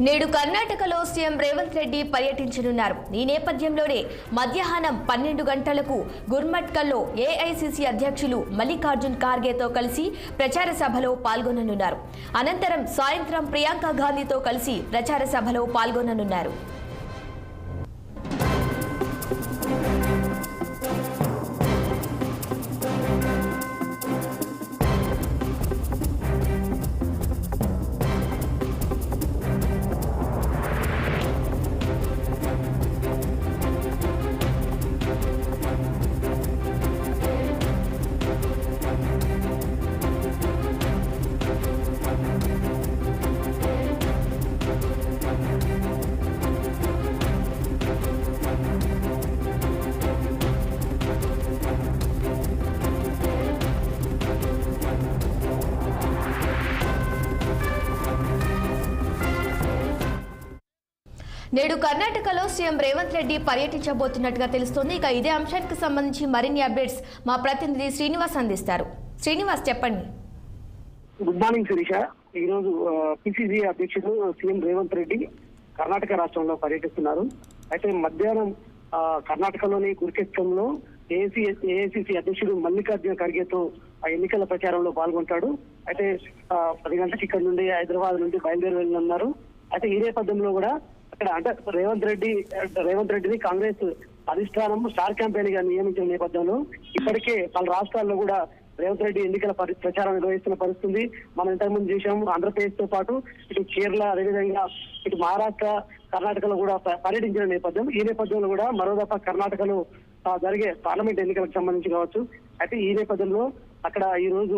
నేడు కర్ణాటకలో సీఎం రేవంత్ రెడ్డి పర్యటించనున్నారు. ఈ నేపథ్యంలోనే మధ్యాహ్నం 12 గంటలకు గుర్మట్కల్లో ఏఐసీసీ అధ్యక్షులు మల్లికార్జున్ ఖార్గేతో కలిసి ప్రచార సభలో పాల్గొననున్నారు. అనంతరం సాయంత్రం ప్రియాంక గాంధీతో కలిసి ప్రచార సభలో పాల్గొననున్నారు. నేడు కర్ణాటకలో సీఎం రేవంత్ రెడ్డి పర్యటించబోతున్నట్టుగా తెలుస్తోంది. ఇక ఇదే అంశానికి సంబంధించి మరిన్ని అప్డేట్స్ మా ప్రతినిధి శ్రీనివాస్ అందిస్తారు. శ్రీనివాస్, చెప్పండి. Good morning Sirisha. ఈ రోజు పిసిసి అధ్యక్షుడు సీఎం రేవంత్ రెడ్డి కర్ణాటక రాష్ట్రంలో పర్యటిస్తున్నారు. అయితే మధ్యాహ్నం కర్ణాటకలోని కురుక్షేత్రంలో ఏఐసిసి అధ్యక్షుడు మల్లికార్జున ఖార్గేతో ఎన్నికల ప్రచారంలో పాల్గొంటాడు. అయితే 10 గంటలకు ఇక్కడ నుండి హైదరాబాద్ నుండి బయలుదేరి వెళ్ళనున్నారు. అయితే ఈ నేపథ్యంలో కూడా అక్కడ అంటే రేవంత్ రెడ్డిని కాంగ్రెస్ అధిష్టానం స్టార్ క్యాంపెయిన్ గా నియమించిన నేపథ్యంలో ఇప్పటికే పలు రాష్ట్రాల్లో కూడా రేవంత్ రెడ్డి ఎన్నికల ప్రచారం నిర్వహిస్తున్న పరిస్థితి మనం ఇంతకుముందు చూసాం. ఆంధ్రప్రదేశ్ తో పాటు ఇటు కేరళ, అదేవిధంగా ఇటు మహారాష్ట్ర, కర్ణాటకలో కూడా పర్యటించిన నేపథ్యం. ఈ నేపథ్యంలో కూడా మరోదఫా కర్ణాటకలో జరిగే పార్లమెంట్ ఎన్నికలకు సంబంధించి కావచ్చు. అయితే ఈ నేపథ్యంలో అక్కడ ఈ రోజు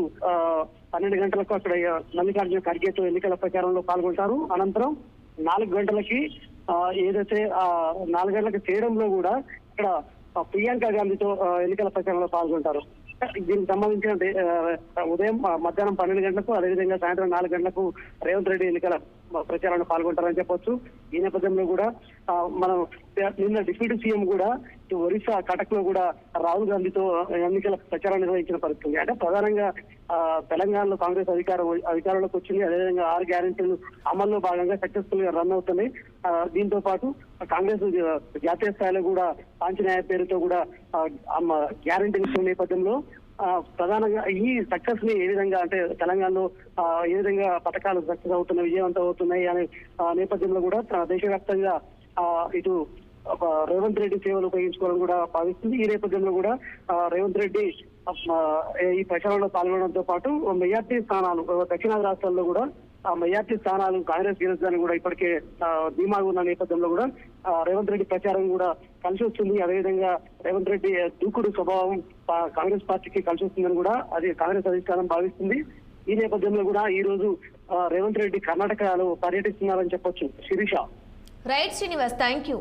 12 గంటలకు అక్కడ మల్లికార్జున ఖార్గేతో ఎన్నికల ప్రచారంలో పాల్గొంటారు. అనంతరం 4 గంటలకి ఏదైతే 4 గంటలకు చేయడంలో కూడా ఇక్కడ ప్రియాంక గాంధీతో ఎన్నికల ప్రచారంలో పాల్గొంటారు. దీనికి సంబంధించిన ఉదయం మధ్యాహ్నం 12 గంటలకు, అదేవిధంగా సాయంత్రం 4 గంటలకు రేవంత్ రెడ్డి ఎన్నికల ప్రచారంలో పాల్గొంటారని చెప్పొచ్చు. ఈ నేపథ్యంలో కూడా మనం నిన్న డిప్యూటీ సీఎం కూడా ఒరిస్సా కటక్ లో కూడా రాహుల్ గాంధీతో ఎన్నికల ప్రచారం నిర్వహించిన పరిస్థితి. అంటే ప్రధానంగా తెలంగాణలో కాంగ్రెస్ అధికారంలోకి వచ్చింది. అదేవిధంగా 6 గ్యారెంటీలు అమల్లో భాగంగా సక్సెస్ఫుల్ గా రన్ అవుతున్నాయి. దీంతో పాటు కాంగ్రెస్ జాతీయ స్థాయిలో కూడా పాంచనాయ పేరుతో కూడా గ్యారెంటీలు ఇచ్చిన నేపథ్యంలో ప్రధానంగా ఈ సక్సెస్ ని ఏ విధంగా అంటే తెలంగాణలో ఏ విధంగా పథకాలు సక్సెస్ అవుతున్నాయి, విజయవంతం అవుతున్నాయి అనే నేపథ్యంలో కూడా దేశవ్యాప్తంగా ఇటు రేవంత్ రెడ్డి సేవలు ఉపయోగించుకోవాలని కూడా భావిస్తుంది. ఈ నేపథ్యంలో కూడా రేవంత్ రెడ్డి ఈ ప్రచారంలో పాల్గొనడంతో పాటు మెజార్టీ స్థానాలు దక్షిణాది రాష్ట్రాల్లో కూడా మెజార్టీ స్థానాలు కాంగ్రెస్ గెలుస్తుందని కూడా ఇప్పటికే ధీమాగా ఉన్న నేపథ్యంలో కూడా రేవంత్ రెడ్డి ప్రచారం కూడా కలిసి వస్తుంది. అదేవిధంగా రేవంత్ రెడ్డి దూకుడు స్వభావం కాంగ్రెస్ పార్టీకి కలిసి వస్తుందని కూడా అది కాంగ్రెస్ అధిష్టానం భావిస్తుంది. ఈ నేపథ్యంలో కూడా ఈ రోజు రేవంత్ రెడ్డి కర్ణాటకలో పర్యటిస్తున్నారని చెప్పొచ్చు. Sirisha. Right Srinivas, thank you.